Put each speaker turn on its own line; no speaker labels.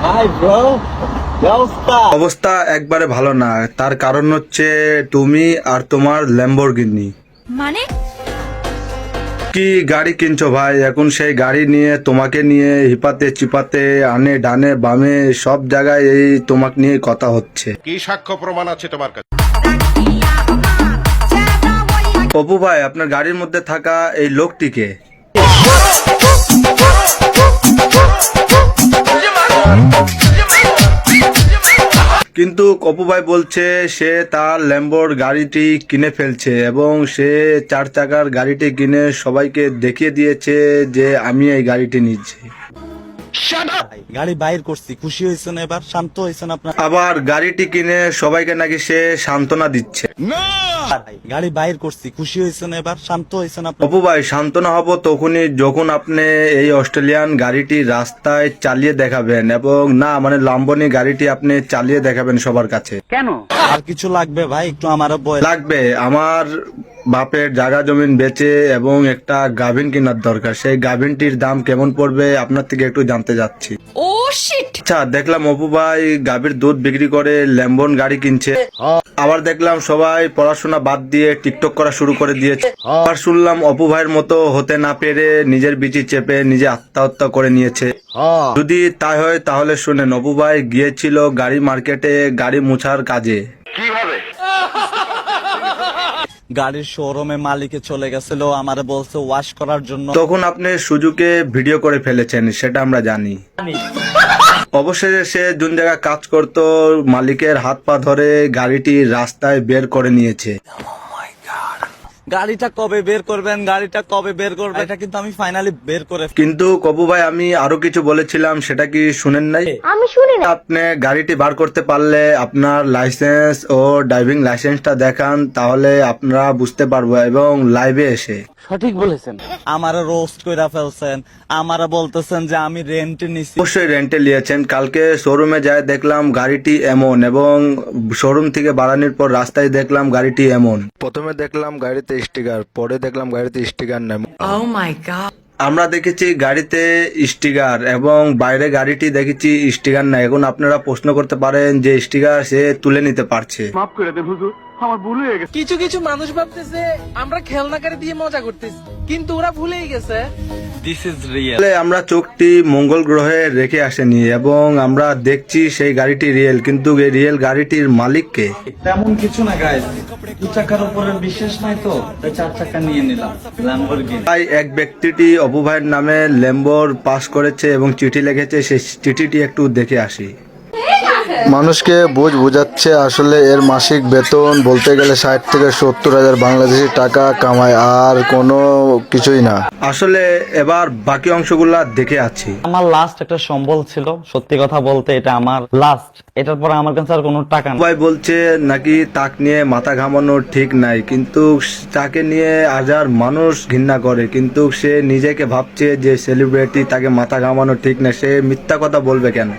Hi bro, কি অবস্থা?
অবস্থা একবারে ভালো না। তার কারণ হচ্ছে তুমি আর তোমার ল্যাম্বরগিনি।
মানে
কি গাড়ি কিনছো ভাই? এখন সেই গাড়ি নিয়ে তোমাকে নিয়ে হিপাতে চিপাতে আনে ডানে বামে সব জায়গায় এই তোমাকে নিয়ে কথা হচ্ছে।
কি সাক্ষ্য প্রমাণ আছে তোমার কাছে?
অপু ভাই, আপনার গাড়ির মধ্যে থাকা এই লোকটিকে কিন্তু অপু ভাই বলছে সে তার ল্যাম্বোর গাড়িটি কিনে ফেলছে এবং সে 4 চাকার গাড়িটি কিনে সবাইকে দেখিয়ে দিয়েছে যে আমি এই গাড়িটি নিচ্ছি।
গাড়ি বাইর করছি, খুশি হয়েছেন? এবার শান্ত হয়েছেন আপনার?
আবার গাড়িটি কিনে সবাইকে নাকি সে সান্ত্বনা দিচ্ছে।
গাড়ি বাইর করছি, খুশি হয়েছেন? এবার শান্ত হয়েছেন আপনার?
অপু ভাই, সান্ত্বনা হব তখনই যখন আপনি এই অস্ট্রেলিয়ান গাড়িটি রাস্তায় চালিয়ে দেখাবেন এবং না মানে লাম্বনি গাড়িটি আপনি চালিয়ে দেখাবেন সবার কাছে।
আর কিছু লাগবে ভাই? একটু আমারও বয়
লাগবে, আমার বাপের জায়গা জমিন বেচে এবং একটা গাভিন কেনার দরকার। সেই গাভিনটির দাম কেমন পড়বে আপনার থেকে একটু জানতে যাচ্ছি।
ও শিট,
আচ্ছা, দেখলাম অপু ভাই গাভীর দুধ বিক্রি করে ল্যাম্বন গাড়ি কিনছে। আবার দেখলাম সবাই পড়াশোনা বাদ দিয়ে টিকটক করা শুরু করে দিয়েছে। আবার শুনলাম অপু ভাইয়ের মতো হতে না পেরে নিজের বিচি চেপে নিজে আত্মহত্যা করে নিয়েছে। যদি তাই হয় তাহলে শুনেন, অপু ভাই গিয়েছিল গাড়ি মার্কেটে গাড়ি মুছার কাজে।
গাড়ির শোরুমে মালিকে চলে গেছিল, আমারে বলছে ওয়াশ করার জন্য।
তখন আপনি সুযোগে ভিডিও করে ফেলেছেন, সেটা আমরা জানি। অবশেষে সে যোন জায়গায় কাজ করত মালিকের হাত পা ধরে গাড়িটি রাস্তায় বের করে নিয়েছে।
গাড়িটা কবে বের করবেন? গাড়িটা কবে বের করবেন? এটা কিন্তু আমি ফাইনালি বের করে
কিন্তু কপু ভাই, আমি আরো কিছু বলেছিলাম, সেটা কি শুনেন নাই?
আমি শুনি না।
আপনি গাড়িটি বার করতে পারলে আপনার লাইসেন্স ও ড্রাইভিং লাইসেন্সটা দেখান, তাহলে আপনারা বুঝতে পারবো এবং লাইভে এসে।
আমারে রোস্ট কইরা ফেলছেন, আমারে বলতেছেন যে আমি রেন্ট নিছি।
অবশ্যই রেন্টে নিয়েছেন। কালকে শোরুমে যায় দেখলাম গাড়িটি এমন এবং শোরুম থেকে বাড়ানোর পর রাস্তায় দেখলাম গাড়িটি এমন। প্রথমে দেখলাম গাড়িতে স্টিকার, পরে দেখলাম গাড়িতে স্টিকার নেই।
Oh my god.
আমরা দেখেছি গাড়িতে স্টিকার এবং বাইরে গাড়িটি দেখেছি স্টিকার নাই। এখন আপনারা প্রশ্ন করতে পারেন যে স্টিকার সে তুলে নিতে পারছে।
কিছু কিছু মানুষ ভাবতেছে আমরা খেলনা গাড়ি দিয়ে মজা করতেছি, কিন্তু ওরা ভুলেই গেছে
দিস ইজ রিয়েল।
আসলে আমরা চোখটি মঙ্গল গ্রহে রেখে আসেনি এবং আমরা দেখছি সেই গাড়িটি রিয়েল, কিন্তু এই রিয়েল গাড়িটির মালিককে।
তেমন কিছু না গাইস, 2 চাকার উপরে বিশ্বাস নাই তো তাই 4 চাকা নিয়ে নিলাম ল্যাম্বরগিনি।
তাই এক ব্যক্তিটি অপু ভাইয়ের নামে ল্যাম্বোর পাস করেছে এবং চিঠি লিখেছে, সেই চিঠিটি একটু দেখে আসি। মানুষকে বোঝাচ্ছে আসলে এর মাসিক বেতন বলতে গেলে 60 থেকে 70 হাজার বাংলাদেশি টাকা কামায়, আর কোনো কিছুই না। আসলে এবার বাকি অংশগুলা দেখে আছি।
আমার লাস্ট একটা সম্বল ছিল, সত্যি কথা বলতে এটা আমার লাস্ট। এটার পরে আমার কাছে আর কোনো টাকা নেই।
ভাই বলছে নাকি তাক নিয়ে মাথা ঘামানো ঠিক নাই, কিন্তু তাকে নিয়ে হাজার মানুষ ঘৃণা করে, কিন্তু সে নিজেকে ভাবছে যে সেলিব্রিটি, তাকে মাথা ঘামানো ঠিক না। সে মিথ্যা কথা বলবে কেন?